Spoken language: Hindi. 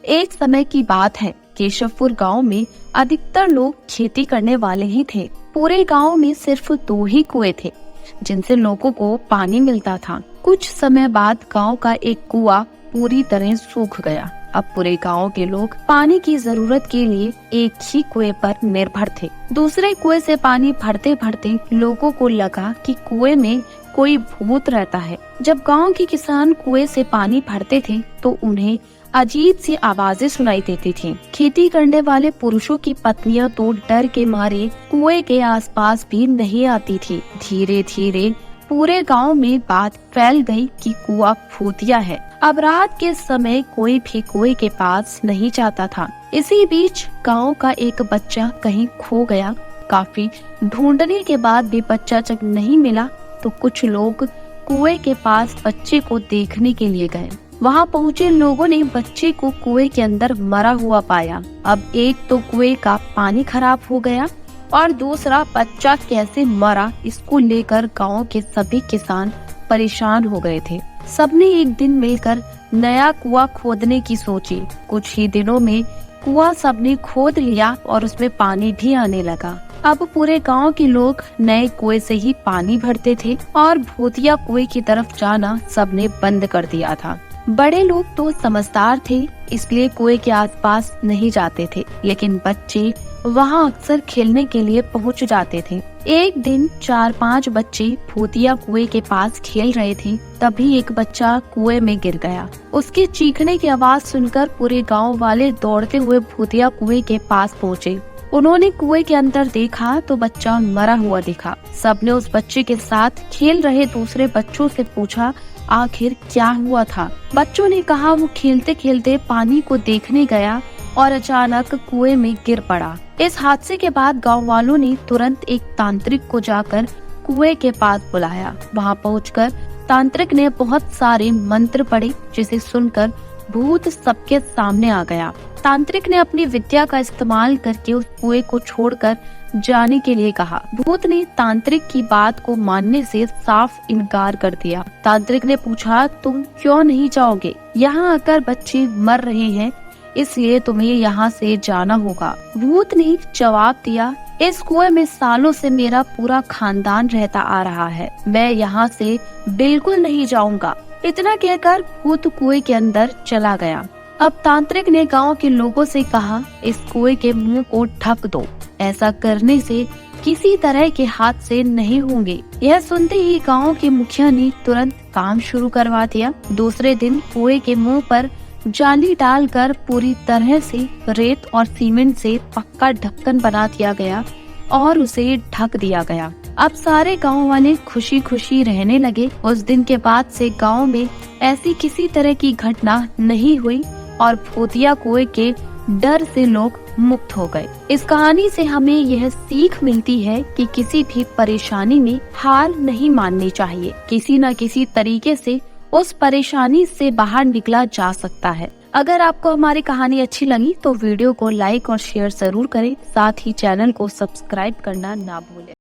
एक समय की बात है, केशवपुर गांव में अधिकतर लोग खेती करने वाले ही थे। पूरे गांव में सिर्फ 2 ही कुएं थे जिनसे लोगों को पानी मिलता था। कुछ समय बाद गांव का एक कुआं पूरी तरह सूख गया। अब पूरे गांव के लोग पानी की जरूरत के लिए एक ही कुएं पर निर्भर थे। दूसरे कुएं से पानी भरते भरते लोगों को लगा कि कुएं में कोई भूत रहता है। जब गांव के किसान कुएं से पानी भरते थे तो उन्हें अजीब सी आवाजें सुनाई देती थीं। खेती करने वाले पुरुषों की पत्नियां तो डर के मारे कुएं के आसपास भी नहीं आती थी। धीरे धीरे पूरे गांव में बात फैल गई कि कुआं भूतिया है। अब रात के समय कोई भी कुएं के पास नहीं जाता था। इसी बीच गांव का एक बच्चा कहीं खो गया। काफी ढूंढने के बाद भी बच्चा जब नहीं मिला तो कुछ लोग कुएं के पास बच्चे को देखने के लिए गए। वहां पहुंचे लोगों ने बच्चे को कुएं के अंदर मरा हुआ पाया। अब एक तो कुएं का पानी खराब हो गया और दूसरा बच्चा कैसे मरा, इसको लेकर गांव के सभी किसान परेशान हो गए थे। सबने एक दिन मिलकर नया कुआं खोदने की सोची। कुछ ही दिनों में कुआं सबने खोद लिया और उसमें पानी भी आने लगा। अब पूरे गांव के लोग नए कुएं से ही पानी भरते थे और भूतिया कुएं की तरफ जाना सबने बंद कर दिया था। बड़े लोग तो समझदार थे, इसलिए कुएं के आसपास नहीं जाते थे, लेकिन बच्चे वहां अक्सर खेलने के लिए पहुंच जाते थे। एक दिन 4-5 बच्चे भूतिया कुएं के पास खेल रहे थे। तभी एक बच्चा कुएं में गिर गया। उसके चीखने की आवाज सुनकर पूरे गांव वाले दौड़ते हुए भूतिया कुएं के पास पहुंचे। उन्होंने कुएं के अंदर देखा तो बच्चा मरा हुआ दिखा। सबने उस बच्चे के साथ खेल रहे दूसरे बच्चों से पूछा आखिर क्या हुआ था। बच्चों ने कहा वो खेलते खेलते पानी को देखने गया और अचानक कुएं में गिर पड़ा। इस हादसे के बाद गांव वालों ने तुरंत एक तांत्रिक को जाकर कुएं के पास बुलाया। वहां पहुंचकर तांत्रिक ने बहुत सारे मंत्र पढ़े, जिसे सुनकर भूत सबके सामने आ गया। तांत्रिक ने अपनी विद्या का इस्तेमाल करके उस कुएं को छोड़कर जाने के लिए कहा। भूत ने तांत्रिक की बात को मानने से साफ इनकार कर दिया। तांत्रिक ने पूछा तुम क्यों नहीं जाओगे? यहाँ आकर बच्चे मर रहे हैं, इसलिए तुम्हें यहाँ से जाना होगा। भूत ने जवाब दिया इस कुएं में सालों से मेरा पूरा खानदान रहता आ रहा है, मैं यहाँ से बिल्कुल नहीं जाऊंगा। इतना कहकर भूत कुएं के अंदर चला गया। अब तांत्रिक ने गांव के लोगों से कहा इस कुएं के मुंह को ढक दो, ऐसा करने से किसी तरह के हादसे नहीं होंगे। यह सुनते ही गांव के मुखिया ने तुरंत काम शुरू करवा दिया। दूसरे दिन कुएं के मुंह पर जाली डालकर पूरी तरह से रेत और सीमेंट से पक्का ढक्कन बना दिया गया और उसे ढक दिया गया। अब सारे गांव वाले खुशी खुशी रहने लगे। उस दिन के बाद से गांव में ऐसी किसी तरह की घटना नहीं हुई और भूतिया कुएं के डर से लोग मुक्त हो गए। इस कहानी से हमें यह सीख मिलती है कि किसी भी परेशानी में हार नहीं माननी चाहिए। किसी न किसी तरीके से उस परेशानी से बाहर निकला जा सकता है। अगर आपको हमारी कहानी अच्छी लगी तो वीडियो को लाइक और शेयर जरूर करें। साथ ही चैनल को सब्सक्राइब करना ना भूलें।